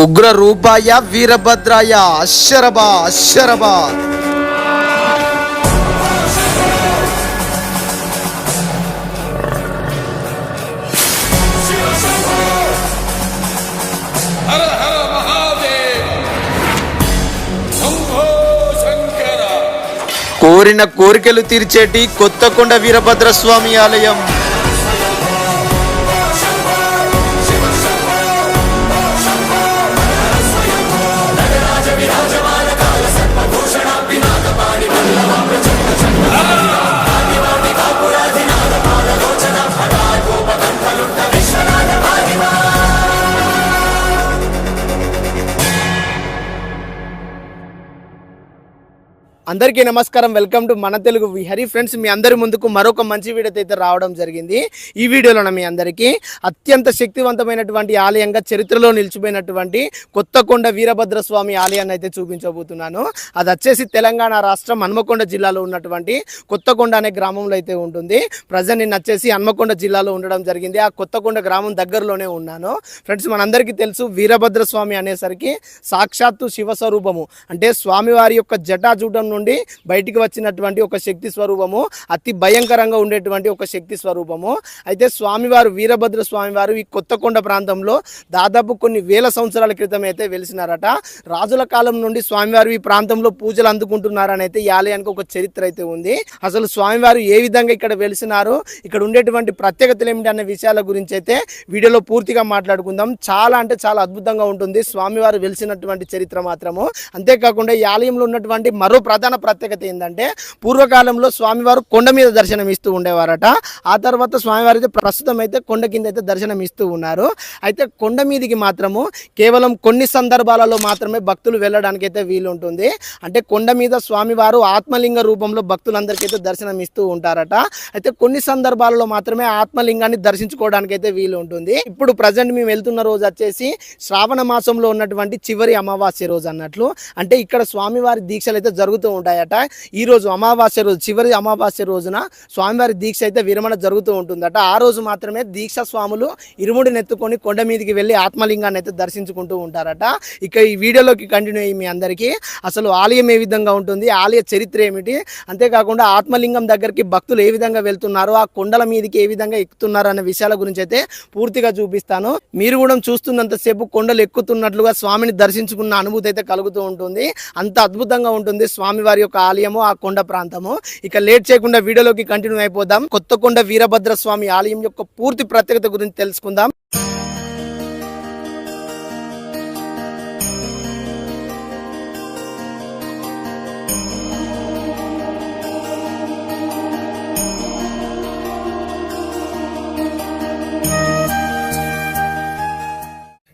ఉగ్ర రూపాయ వీరభద్రాయ అశ్శరబా అశ్శరబా. కోరిన కోరికలు తీర్చేటి కొత్తకొండ వీరభద్ర స్వామి ఆలయం. అందరికీ నమస్కారం, వెల్కమ్ టు మన తెలుగు విహరి. ఫ్రెండ్స్, మీ అందరి ముందుకు మరొక మంచి వీడియోతో అయితే రావడం జరిగింది. ఈ వీడియోలో మీ అందరికీ అత్యంత శక్తివంతమైనటువంటి ఆలయంగా చరిత్రలో నిలిచిపోయినటువంటి కొత్తకొండ వీరభద్ర స్వామి ఆలయాన్ని అయితే చూపించబోతున్నాను. అది వచ్చేసి తెలంగాణ రాష్ట్రం హన్మకొండ జిల్లాలో ఉన్నటువంటి కొత్తకొండ అనే గ్రామంలో అయితే ఉంటుంది. ప్రజెంట్ నేను వచ్చేసి హన్మకొండ జిల్లాలో ఉండడం జరిగింది. ఆ కొత్తకొండ గ్రామం దగ్గరలోనే ఉన్నాను. ఫ్రెండ్స్, మనందరికీ తెలుసు వీరభద్ర స్వామి అనేసరికి సాక్షాత్తు శివస్వరూపము, అంటే స్వామివారి యొక్క జటాజూటం నుండి బయటికి వచ్చినటువంటి ఒక శక్తి స్వరూపము, అతి భయంకరంగా ఉండేటువంటి ఒక శక్తి స్వరూపము. అయితే స్వామివారు వీరభద్ర స్వామివారు ఈ కొత్తకొండ ప్రాంతంలో దాదాపు కొన్ని వేల సంవత్సరాల క్రితం అయితే వెలిసినారట. రాజుల కాలం నుండి స్వామివారు ఈ ప్రాంతంలో పూజలు అందుకుంటున్నారని అయితే ఈ ఆలయానికి ఒక చరిత్ర అయితే ఉంది. అసలు స్వామివారు ఏ విధంగా ఇక్కడ వెలిసినారు, ఇక్కడ ఉండేటువంటి ప్రత్యేకతలు ఏమిటి అనే విషయాల గురించి అయితే వీడియోలో పూర్తిగా మాట్లాడుకుందాం. చాలా అంటే చాలా అద్భుతంగా ఉంటుంది స్వామివారు వెలిసినటువంటి చరిత్ర మాత్రము. అంతేకాకుండా ఈ ఆలయంలో ఉన్నటువంటి మరో ప్రధాన ప్రత్యేకత ఏంటంటే, పూర్వకాలంలో స్వామివారు కొండ మీద దర్శనం ఇస్తూ ఉండేవారట. ఆ తర్వాత స్వామివారు అయితే ప్రస్తుతం అయితే కొండ కింద అయితే దర్శనం ఇస్తూ ఉన్నారు. అయితే కొండ మీదికి మాత్రము కేవలం కొన్ని సందర్భాలలో మాత్రమే భక్తులు వెళ్ళడానికి అయితే వీలు ఉంటుంది. అంటే కొండ మీద స్వామివారు ఆత్మలింగ రూపంలో భక్తులందరికీ అయితే దర్శనం ఇస్తూ ఉంటారట. అయితే కొన్ని సందర్భాలలో మాత్రమే ఆత్మలింగాన్ని దర్శించుకోవడానికి అయితే వీలు ఉంటుంది. ఇప్పుడు ప్రజెంట్ మేము వెళ్తున్న రోజు వచ్చేసి శ్రావణ మాసంలో ఉన్నటువంటి చివరి అమావాస్య రోజు అన్నట్లు. అంటే ఇక్కడ స్వామివారి దీక్షలు అయితే జరుగుతూ ఉంటాయట. ఈ రోజు అమావాస్య రోజు, చివరి అమావాస్య రోజున స్వామివారి దీక్ష అయితే విరమణ జరుగుతూ ఉంటుందట. ఆ రోజు మాత్రమే దీక్ష స్వాములు ఇరుముడిని ఎత్తుకొని కొండ మీదకి వెళ్ళి ఆత్మలింగాన్ని అయితే దర్శించుకుంటూ ఉంటారట. ఇక ఈ వీడియోలోకి కంటిన్యూ అయ్యి మీ అందరికీ అసలు ఆలయం ఏ విధంగా ఉంటుంది, ఆలయ చరిత్ర ఏమిటి, అంతేకాకుండా ఆత్మలింగం దగ్గరికి భక్తులు ఏ విధంగా వెళ్తున్నారు, ఆ కొండల మీదకి ఏ విధంగా ఎక్కుతున్నారు అనే విషయాల గురించి అయితే పూర్తిగా చూపిస్తాను. మీరు కూడా చూస్తున్నంతసేపు కొండలు ఎక్కుతున్నట్లుగా స్వామిని దర్శించుకున్న అనుభూతి అయితే కలుగుతూ ఉంటుంది. అంత అద్భుతంగా ఉంటుంది స్వామివారి యొక్క ఆలయము, ఆ కొండ ప్రాంతము. ఇక లేట్ చేయకుండా వీడియోలోకి కంటిన్యూ అయిపోదాం. కొత్తకొండ వీరభద్ర స్వామి ఆలయం యొక్క పూర్తి ప్రత్యేకత గురించి తెలుసుకుందాం.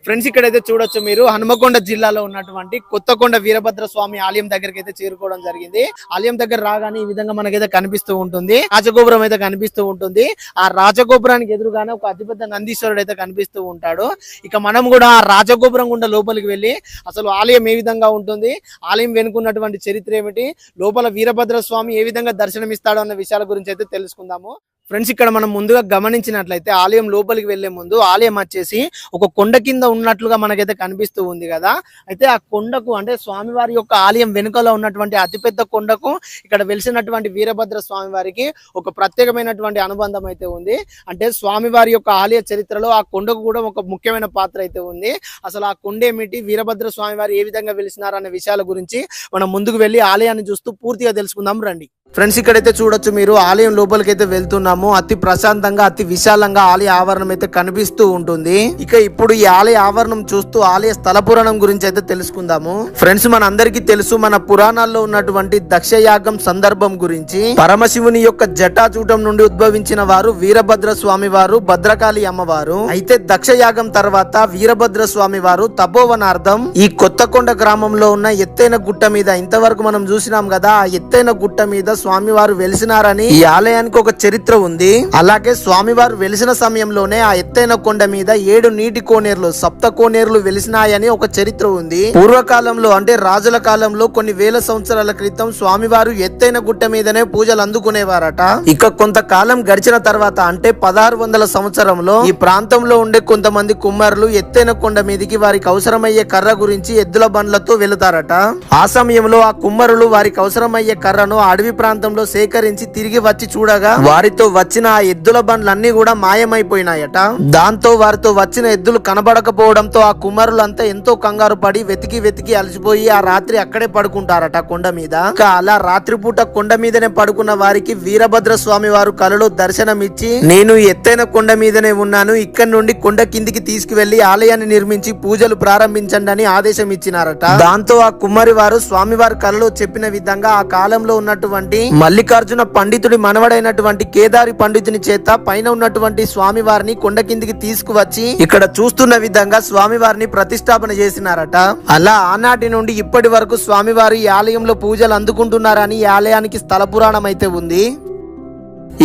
ఫ్రెండ్స్, ఇక్కడైతే చూడొచ్చు మీరు హన్మకొండ జిల్లాలో ఉన్నటువంటి కొత్తకొండ వీరభద్ర స్వామి ఆలయం దగ్గరికి అయితే చేరుకోవడం జరిగింది. ఆలయం దగ్గర రాగానే ఈ విధంగా మనకైతే కనిపిస్తూ ఉంటుంది, రాజగోపురం అయితే కనిపిస్తూ ఉంటుంది. ఆ రాజగోపురానికి ఎదురుగానే ఒక అతిపెద్ద నందీశ్వరుడు అయితే కనిపిస్తూ ఉంటాడు. ఇక మనం కూడా ఆ రాజగోపురం గుండా లోపలికి వెళ్ళి అసలు ఆలయం ఏ విధంగా ఉంటుంది, ఆలయం వెనుకున్నటువంటి చరిత్ర ఏమిటి, లోపల వీరభద్ర స్వామి ఏ విధంగా దర్శనమిస్తాడో అన్న విషయాల గురించి అయితే తెలుసుకుందాము. ఫ్రెండ్స్, ఇక్కడ మనం ముందుగా గమనించినట్లయితే ఆలయం లోపలికి వెళ్లే ముందు ఆలయం వచ్చేసి ఒక కొండ కింద ఉన్నట్లుగా మనకైతే కనిపిస్తూ ఉంది కదా. అయితే ఆ కొండకు, అంటే స్వామివారి యొక్క ఆలయం వెనుకలో ఉన్నటువంటి అతిపెద్ద కొండకు ఇక్కడ వెలిసినటువంటి వీరభద్ర స్వామి వారికి ఒక ప్రత్యేకమైనటువంటి అనుబంధం అయితే ఉంది. అంటే స్వామివారి యొక్క ఆలయ చరిత్రలో ఆ కొండకు కూడా ఒక ముఖ్యమైన పాత్ర అయితే ఉంది. అసలు ఆ కొండ ఏమిటి, వీరభద్ర స్వామి వారు ఏ విధంగా వెలిసినారు అనే విషయాల గురించి మనం ముందుకు వెళ్ళి ఆలయాన్ని చూస్తూ పూర్తిగా తెలుసుకుందాం రండి. ఫ్రెండ్స్, ఇక్కడైతే చూడొచ్చు మీరు ఆలయం లోపలికి అయితే వెళ్తున్నాము. అతి ప్రశాంతంగా, అతి విశాలంగా ఆలయ ఆవరణం అయితే కనిపిస్తూ ఉంటుంది. ఇక ఇప్పుడు ఈ ఆలయ ఆవరణం చూస్తూ ఆలయ స్థల పురాణం గురించి అయితే తెలుసుకుందాము. ఫ్రెండ్స్, మన అందరికీ తెలుసు, మన పురాణాల్లో ఉన్నటువంటి దక్షయాగం సందర్భం గురించి. పరమశివుని యొక్క జటాచూటం నుండి ఉద్భవించిన వారు వీరభద్ర స్వామి వారు, భద్రకాళి అమ్మవారు. అయితే దక్షయాగం తర్వాత వీరభద్ర స్వామి వారు తపోవనార్థం ఈ కొత్తకొండ గ్రామంలో ఉన్న ఎత్తైన గుట్ట మీద, ఇంతవరకు మనం చూసినాం కదా, ఆ ఎత్తైన గుట్ట మీద స్వామివారు వెలిసినారని ఈ ఆలయానికి ఒక చరిత్ర ఉంది. అలాగే స్వామివారు వెలిసిన సమయంలోనే ఆ ఎత్తైన కొండ మీద 7 నీటి కోనేరులు, సప్త కోనేరులు వెలిసినాయని ఒక చరిత్ర ఉంది. పూర్వకాలంలో అంటే రాజుల కాలంలో కొన్ని వేల సంవత్సరాల క్రితం స్వామివారు ఎత్తైన గుట్ట మీదనే పూజలు అందుకునేవారట. ఇక కొంతకాలం గడిచిన తర్వాత అంటే 1600 సంవత్సరంలో ఈ ప్రాంతంలో ఉండే కొంతమంది కుమ్మరులు ఎత్తైన కొండ మీదికి వారికి అవసరమయ్యే కర్ర గురించి ఎద్దుల బండ్లతో వెళుతారట. ఆ సమయంలో ఆ కుమ్మరులు వారికి అవసరమయ్యే కర్రను అడవి ప్రాంతంలో సేకరించి తిరిగి వచ్చి చూడగా వారితో వచ్చిన ఆ ఎద్దుల బండ్లన్నీ కూడా మాయమైపోయినాయట. దాంతో వారితో వచ్చిన ఎద్దులు కనబడకపోవడంతో ఆ కుమ్మరులంతా ఎంతో కంగారు పడి వెతికి అలసిపోయి ఆ రాత్రి అక్కడే పడుకుంటారట కొండ మీద. అలా రాత్రిపూట కొండ మీదనే పడుకున్న వారికి వీరభద్ర స్వామి వారు కలలో దర్శనమిచ్చి, నేను ఎత్తైన కొండ మీదనే ఉన్నాను, ఇక్కడి నుండి కొండ కిందికి తీసుకువెళ్లి ఆలయాన్ని నిర్మించి పూజలు ప్రారంభించండి అని ఆదేశం ఇచ్చినారట. దాంతో ఆ కుమ్మరి వారు స్వామివారి కలలో చెప్పిన విధంగా ఆ కాలంలో ఉన్నటువంటి మల్లికార్జున పండితుడి మనవడైనటువంటి కేదారి పండితుని చేత పైన ఉన్నటువంటి స్వామి వారిని కొండ కిందికి తీసుకువచ్చి ఇక్కడ చూస్తున్న విధంగా స్వామివారిని ప్రతిష్టాపన చేసినారట. అలా ఆనాటి నుండి ఇప్పటి వరకు స్వామివారు ఈ ఆలయంలో పూజలు అందుకుంటున్నారని ఈ ఆలయానికి స్థల పురాణం అయితే ఉంది.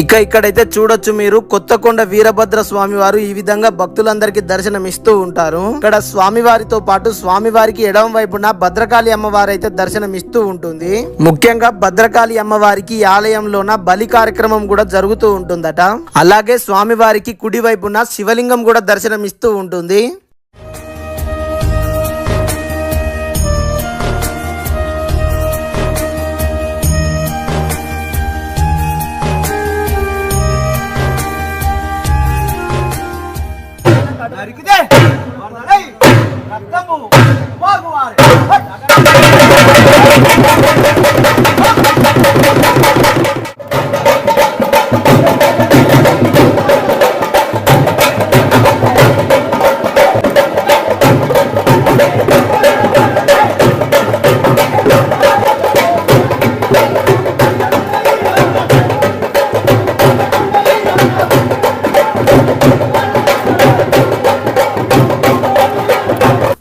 ఇక్కడైతే చూడొచ్చు మీరు, కొత్తకొండ వీరభద్ర స్వామి వారు ఈ విధంగా భక్తులందరికీ దర్శనం ఇస్తూ ఉంటారు. ఇక్కడ స్వామివారితో పాటు స్వామివారికి ఎడమ వైపున భద్రకాళి అమ్మవారు అయితే దర్శనం ఇస్తూ ఉంటుంది. ముఖ్యంగా భద్రకాళి అమ్మవారికి ఈ ఆలయంలోన బలి కార్యక్రమం కూడా జరుగుతూ ఉంటుందట. అలాగే స్వామివారికి కుడి వైపున శివలింగం కూడా దర్శనం ఇస్తూ ఉంటుంది.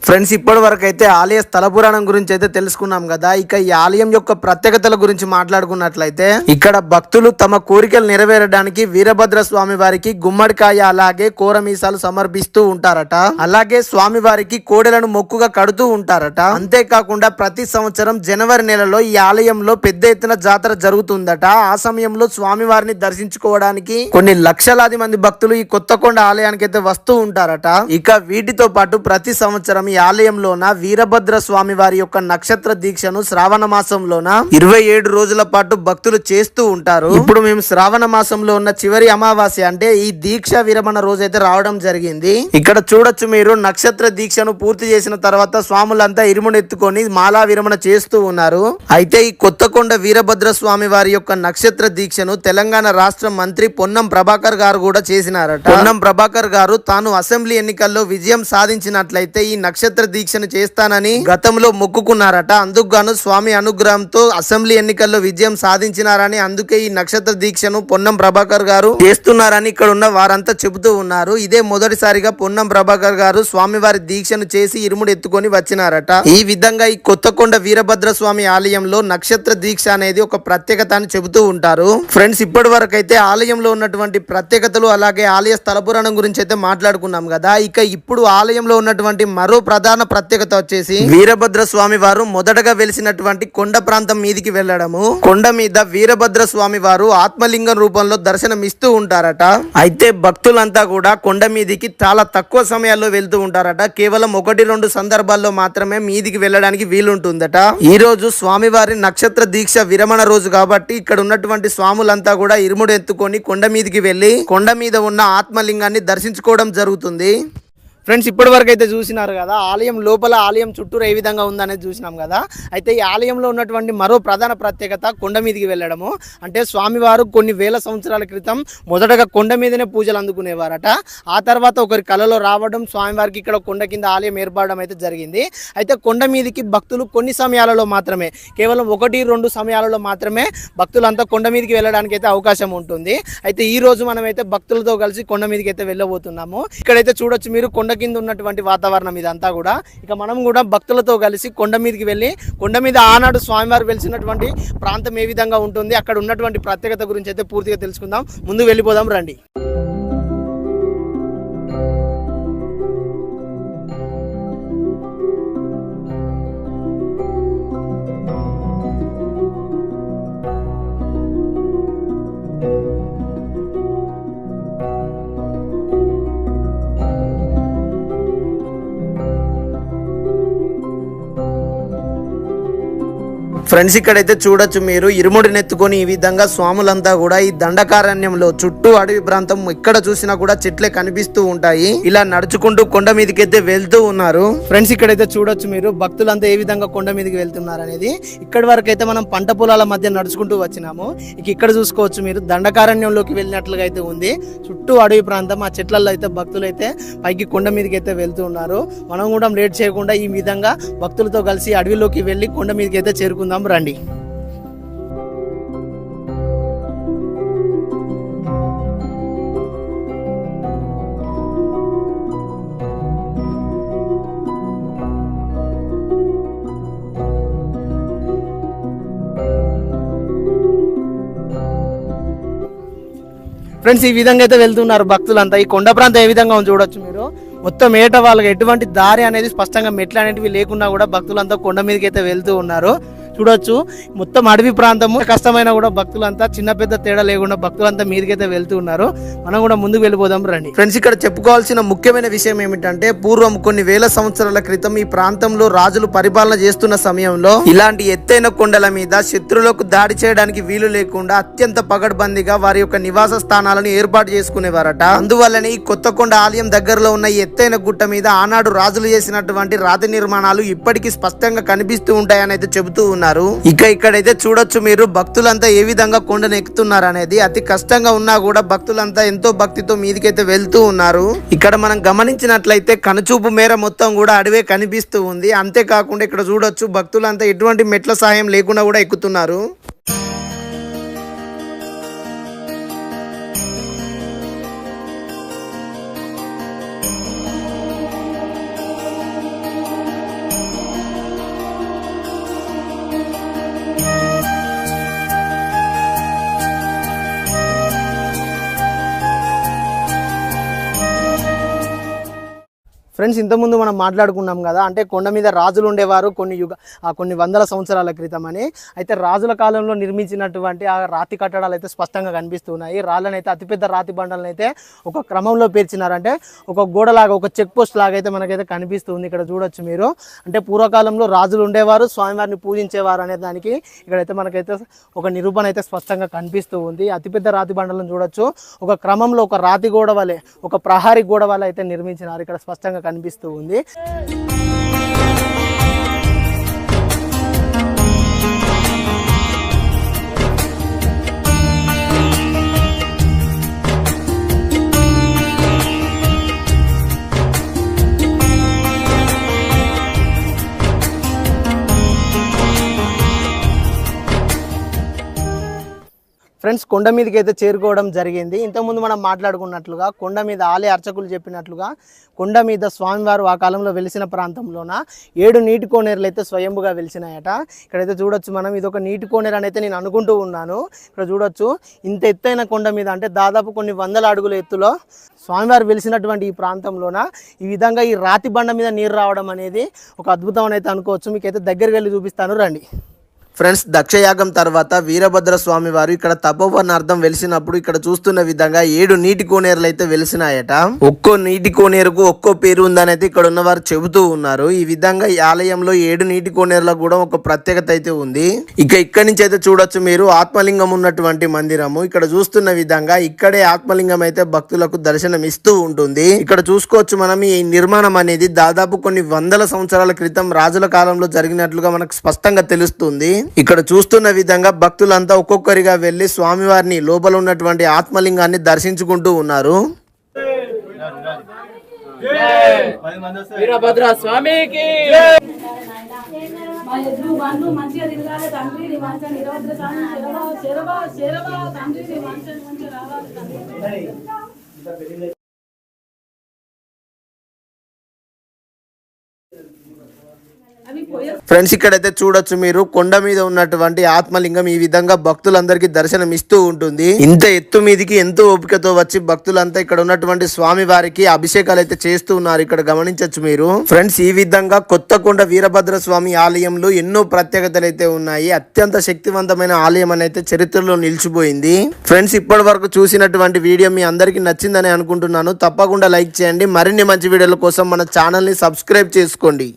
ఫ్రెండ్స్, ఇప్పటి వరకు అయితే ఆలయ స్థల పురాణం గురించి అయితే తెలుసుకున్నాం కదా. ఇక ఈ ఆలయం యొక్క ప్రత్యేకతల గురించి మాట్లాడుకున్నట్లయితే ఇక్కడ భక్తులు తమ కోరికలు నెరవేరడానికి వీరభద్ర స్వామి వారికి గుమ్మడికాయ అలాగే కోరమీసాలు సమర్పిస్తూ ఉంటారట. అలాగే స్వామి వారికి కోడెలను మొక్కుగా కడుతూ ఉంటారట. అంతేకాకుండా ప్రతి సంవత్సరం జనవరి నెలలో ఈ ఆలయంలో పెద్ద ఎత్తున జాతర జరుగుతుందట. ఆ సమయంలో స్వామి వారిని దర్శించుకోవడానికి కొన్ని లక్షలాది మంది భక్తులు ఈ కొత్తకొండ ఆలయానికి అయితే వస్తూ ఉంటారట. ఇక వీటితో పాటు ప్రతి సంవత్సరం ఈ ఆలయంలోన వీరభద్ర స్వామి వారి యొక్క నక్షత్ర దీక్షను శ్రావణ మాసంలోన 27 రోజుల పాటు భక్తులు చేస్తూ ఉంటారు. ఇప్పుడు మేము శ్రావణ మాసంలో ఉన్న చివరి అమావాస్య అంటే ఈ దీక్ష విరమణ రోజు అయితే రావడం జరిగింది. ఇక్కడ చూడొచ్చు మీరు, నక్షత్ర దీక్షను పూర్తి చేసిన తర్వాత స్వాములంతా ఇరుమునెత్తుకొని మాలా విరమణ చేస్తూ ఉన్నారు. అయితే ఈ కొత్తకొండ వీరభద్ర స్వామి వారి యొక్క నక్షత్ర దీక్షను తెలంగాణ రాష్ట్ర మంత్రి పొన్నం ప్రభాకర్ గారు కూడా చేసినారట. పొన్నం ప్రభాకర్ గారు తాను అసెంబ్లీ ఎన్నికల్లో విజయం సాధించినట్లయితే ఈ నక్షత్ర దీక్షను చేస్తానని గతంలో మొక్కుకున్నారట. అందుకు గాను స్వామి అనుగ్రహంతో అసెంబ్లీ ఎన్నికల్లో విజయం సాధించినారని, అందుకే ఈ నక్షత్ర దీక్షను పొన్నం ప్రభాకర్ గారు చేస్తున్నారని ఇక్కడ ఉన్న వారంతా చెబుతూ ఉన్నారు. ఇదే మొదటిసారిగా పొన్నం ప్రభాకర్ గారు స్వామివారి దీక్షను చేసి ఇరుముడు ఎత్తుకొని వచ్చినారట. ఈ విధంగా ఈ కొత్తకొండ వీరభద్ర స్వామి ఆలయంలో నక్షత్ర దీక్ష అనేది ఒక ప్రత్యేకత అని చెబుతూ ఉంటారు. ఫ్రెండ్స్, ఇప్పటి వరకు అయితే ఆలయంలో ఉన్నటువంటి ప్రత్యేకతలు అలాగే ఆలయ స్థల పురాణం గురించి అయితే మాట్లాడుకున్నాం కదా. ఇక ఇప్పుడు ఆలయంలో ఉన్నటువంటి మరో ప్రధాన ప్రత్యేకత వచ్చేసి వీరభద్ర స్వామి వారు మొదటగా వెలిసినటువంటి కొండ ప్రాంతం మీదికి వెళ్లడము. కొండ మీద వీరభద్ర స్వామి వారు ఆత్మలింగం రూపంలో దర్శనం ఇస్తూ ఉంటారట. అయితే భక్తులంతా కూడా కొండ మీదికి చాలా తక్కువ సమయాల్లో వెళ్తూ ఉంటారట. కేవలం 1-2 సందర్భాల్లో మాత్రమే మీదికి వెళ్ళడానికి వీలుంటుందట. ఈ రోజు స్వామివారి నక్షత్ర దీక్ష విరమణ రోజు కాబట్టి ఇక్కడ ఉన్నటువంటి స్వాములంతా కూడా ఇరుముడు ఎత్తుకొని కొండ మీదికి వెళ్లి కొండ మీద ఉన్న ఆత్మలింగాన్ని దర్శించుకోవడం జరుగుతుంది. ఫ్రెండ్స్, ఇప్పటి వరకు అయితే చూసినారు కదా, ఆలయం లోపల ఆలయం చుట్టూరు ఏ విధంగా ఉందనేది చూసినాం కదా. అయితే ఈ ఆలయంలో ఉన్నటువంటి మరో ప్రధాన ప్రత్యేకత కొండ మీదకి వెళ్ళడము. అంటే స్వామివారు కొన్ని వేల సంవత్సరాల క్రితం మొదటగా కొండ మీదనే పూజలు అందుకునేవారట. ఆ తర్వాత ఒకరి కలలో రావడం, స్వామివారికి ఇక్కడ కొండ కింద ఆలయం ఏర్పడడం అయితే జరిగింది. అయితే కొండ మీదకి భక్తులు కొన్ని సమయాలలో మాత్రమే, కేవలం 1-2 సమయాలలో మాత్రమే భక్తులంతా కొండ మీదకి వెళ్ళడానికి అయితే అవకాశం ఉంటుంది. అయితే ఈ రోజు మనమైతే భక్తులతో కలిసి కొండ మీదకి అయితే వెళ్ళబోతున్నాము. ఇక్కడైతే చూడొచ్చు మీరు, కొండ కింద ఉన్నటువంటి వాతావరణం ఇదంతా కూడా. ఇక మనం కూడా భక్తులతో కలిసి కొండ మీదకి వెళ్ళి కొండ మీద ఆనాడు స్వామివారు వెలిసినటువంటి ప్రాంతం ఏ విధంగా ఉంటుంది, అక్కడ ఉన్నటువంటి ప్రత్యేకత గురించి అయితే పూర్తిగా తెలుసుకుందాం. ముందు వెళ్ళిపోదాం రండి. ఫ్రెండ్స్, ఇక్కడైతే చూడొచ్చు మీరు ఇరుముడిని ఎత్తుకొని ఈ విధంగా స్వాములంతా కూడా ఈ దండకారణ్యంలో చుట్టూ అడవి ప్రాంతం ఎక్కడ చూసినా కూడా చెట్లే కనిపిస్తూ ఉంటాయి. ఇలా నడుచుకుంటూ కొండ మీదకి అయితే వెళ్తూ ఉన్నారు. ఫ్రెండ్స్, ఇక్కడైతే చూడొచ్చు మీరు భక్తులంతా ఏ విధంగా కొండ మీదకి వెళ్తున్నారు అనేది. ఇక్కడి వరకు అయితే మనం పంట పొలాల మధ్య నడుచుకుంటూ వచ్చినాము. ఇక ఇక్కడ చూసుకోవచ్చు మీరు దండకారణ్యంలోకి వెళ్ళినట్లుగా అయితే ఉంది. చుట్టూ అడవి ప్రాంతం, ఆ చెట్లలో అయితే భక్తులు అయితే పైకి కొండ మీదకి అయితే వెళ్తూ ఉన్నారు. మనం కూడా లేట్ చేయకుండా ఈ విధంగా భక్తులతో కలిసి అడవిలోకి వెళ్ళి కొండ మీదకి అయితే చేరుకుందాం రండి. ఫ్రెండ్స్, ఈ విధంగా అయితే వెళ్తున్నారు భక్తులంతా. ఈ కొండ ప్రాంతం ఏ విధంగా చూడొచ్చు మీరు. మొత్తం ఏట వాళ్ళకి ఎటువంటి దారి అనేది స్పష్టంగా మెట్లు అనేటివి లేకుండా కూడా భక్తులంతా కొండ మీదకి అయితే వెళ్తూ ఉన్నారు. చూడొచ్చు మొత్తం అడవి ప్రాంతము, కష్టమైన కూడా భక్తులంతా చిన్న పెద్ద తేడా లేకుండా భక్తులంతా మీదకైతే వెళ్తూ ఉన్నారు. మనం కూడా ముందుకు వెళ్ళిపోదాం రండి. ఫ్రెండ్స్, ఇక్కడ చెప్పుకోవాల్సిన ముఖ్యమైన విషయం ఏమిటంటే పూర్వం కొన్ని వేల సంవత్సరాల క్రితం ఈ ప్రాంతంలో రాజులు పరిపాలన చేస్తున్న సమయంలో ఇలాంటి ఎత్తైన కొండల మీద శత్రువులకు దాడి చేయడానికి వీలు లేకుండా అత్యంత పగడ్బందీగా వారి యొక్క నివాస స్థానాలను ఏర్పాటు చేసుకునేవారట. అందువల్లనే ఈ కొత్తకొండ ఆలయం దగ్గరలో ఉన్న ఈ ఎత్తైన గుట్ట మీద ఆనాడు రాజులు చేసినటువంటి రాతి నిర్మాణాలు ఇప్పటికీ స్పష్టంగా కనిపిస్తూ ఉంటాయని అయితే చెబుతూ ఉన్నారు. ఇక ఇక్కడైతే చూడొచ్చు మీరు భక్తులంతా ఏ విధంగా కొండను ఎక్కుతున్నారు అనేది. అతి కష్టంగా ఉన్నా కూడా భక్తులంతా ఎంతో భక్తితో మీదికైతే వెళ్తూ ఉన్నారు. ఇక్కడ మనం గమనించినట్లయితే కనుచూపు మేర మొత్తం కూడా అడవే కనిపిస్తూ ఉంది. అంతేకాకుండా ఇక్కడ చూడొచ్చు భక్తులంతా ఎటువంటి మెట్ల సహాయం లేకుండా కూడా ఎక్కుతున్నారు. ఫ్రెండ్స్, ఇంతకుముందు మనం మాట్లాడుకున్నాం కదా, అంటే కొండ మీద రాజులు ఉండేవారు కొన్ని వందల సంవత్సరాల క్రితం అని. అయితే రాజుల కాలంలో నిర్మించినటువంటి ఆ రాతి కట్టడాలు అయితే స్పష్టంగా కనిపిస్తున్నాయి. రాళ్ళని అయితే అతిపెద్ద రాతి బండలను అయితే ఒక క్రమంలో పేర్చినారంటే ఒక గోడలాగా, ఒక చెక్ పోస్ట్ లాగా అయితే మనకైతే కనిపిస్తుంది. ఇక్కడ చూడొచ్చు మీరు. అంటే పూర్వకాలంలో రాజులు ఉండేవారు, స్వామివారిని పూజించేవారు అనే దానికి ఇక్కడైతే మనకైతే ఒక నిరూపణ అయితే స్పష్టంగా కనిపిస్తూ ఉంది. అతిపెద్ద రాతి బండలను చూడొచ్చు. ఒక క్రమంలో ఒక రాతి గోడ వలె, ఒక ప్రహారీ గోడ వలె అయితే నిర్మించినారు. ఇక్కడ స్పష్టంగా కనిపిస్తూ ఉంది. ఫ్రెండ్స్, కొండ మీదకి అయితే చేరుకోవడం జరిగింది. ఇంతకుముందు మనం మాట్లాడుకున్నట్లుగా కొండ మీద ఆలయ అర్చకులు చెప్పినట్లుగా కొండ మీద స్వామివారు ఆ కాలంలో వెలిసిన ప్రాంతంలోన 7 నీటి కోనేరులు అయితే స్వయంభుగా వెలిసినాయట. ఇక్కడైతే చూడొచ్చు మనం. ఇది ఒక నీటి కోనేరు అని అయితే నేను అనుకుంటూ ఉన్నాను. ఇక్కడ చూడొచ్చు ఇంత ఎత్తైన కొండ మీద, అంటే దాదాపు కొన్ని వందల అడుగుల ఎత్తులో స్వామివారు వెలిసినటువంటి ఈ ప్రాంతంలోన ఈ విధంగా ఈ రాతి బండ మీద నీరు రావడం అనేది ఒక అద్భుతం అని అయితే అనుకోవచ్చు. మీకైతే దగ్గరికి వెళ్ళి చూపిస్తాను రండి. ఫ్రెండ్స్, దక్షయాగం తర్వాత వీరభద్ర స్వామి వారు ఇక్కడ తపోవనార్థం వెలిసినప్పుడు ఇక్కడ చూస్తున్న విధంగా 7 నీటి కోనేరులు అయితే వెలిసినాయట. ఒక్కో నీటి కోనేరుకు ఒక్కో పేరు ఉందని అయితే ఇక్కడ ఉన్న వారు చెబుతూ ఉన్నారు. ఈ విధంగా ఈ ఆలయంలో 7 నీటి కోనేరులకు కూడా ఒక ప్రత్యేకత అయితే ఉంది. ఇక్కడి నుంచి అయితే చూడొచ్చు మీరు ఆత్మలింగం ఉన్నటువంటి మందిరము. ఇక్కడ చూస్తున్న విధంగా ఇక్కడే ఆత్మలింగం అయితే భక్తులకు దర్శనం ఇస్తూ ఉంటుంది. ఇక్కడ చూసుకోవచ్చు మనం. ఈ నిర్మాణం అనేది దాదాపు కొన్ని వందల సంవత్సరాల క్రితం రాజుల కాలంలో జరిగినట్లుగా మనకు స్పష్టంగా తెలుస్తుంది. ఇక్కడ చూస్తున్న విధంగా భక్తులంతా ఒక్కొక్కరిగా వెళ్లి స్వామివారిని లోపల ఉన్నటువంటి ఆత్మలింగాన్ని దర్శించుకుంటూ ఉన్నారు. వీరభద్ర స్వామికి మంచిగా తిరగాలి తండ్రి, వీరభద్ర స్వామి ఫ్రెండ్స్ ఇక్కడైతే చూడొచ్చు మీరు కొండ మీద ఉన్నటువంటి ఆత్మలింగం ఈ విధంగా భక్తులందరికీ దర్శనం ఇస్తూ ఉంటుంది. ఇంత ఎత్తు మీదికి ఎంతో ఓపికతో వచ్చి భక్తులంతా ఇక్కడ ఉన్నటువంటి స్వామి వారికి అభిషేకాలు అయితే చేస్తూ ఉన్నారు. ఇక్కడ గమనించవచ్చు మీరు. ఫ్రెండ్స్ ఈ విధంగా కొత్తకొండ వీరభద్ర స్వామి ఆలయంలో ఎన్నో ప్రత్యేకతలు అయితే ఉన్నాయి. అత్యంత శక్తివంతమైన ఆలయం అనేది చరిత్రలో నిలిచిపోయింది. ఫ్రెండ్స్ ఇప్పటి వరకు చూసినటువంటి వీడియో మీ అందరికీ నచ్చిందని అనుకుంటున్నాను. తప్పకుండా లైక్ చేయండి. మరిన్ని మంచి వీడియోల కోసం మన ఛానల్ ని సబ్స్క్రైబ్ చేసుకోండి.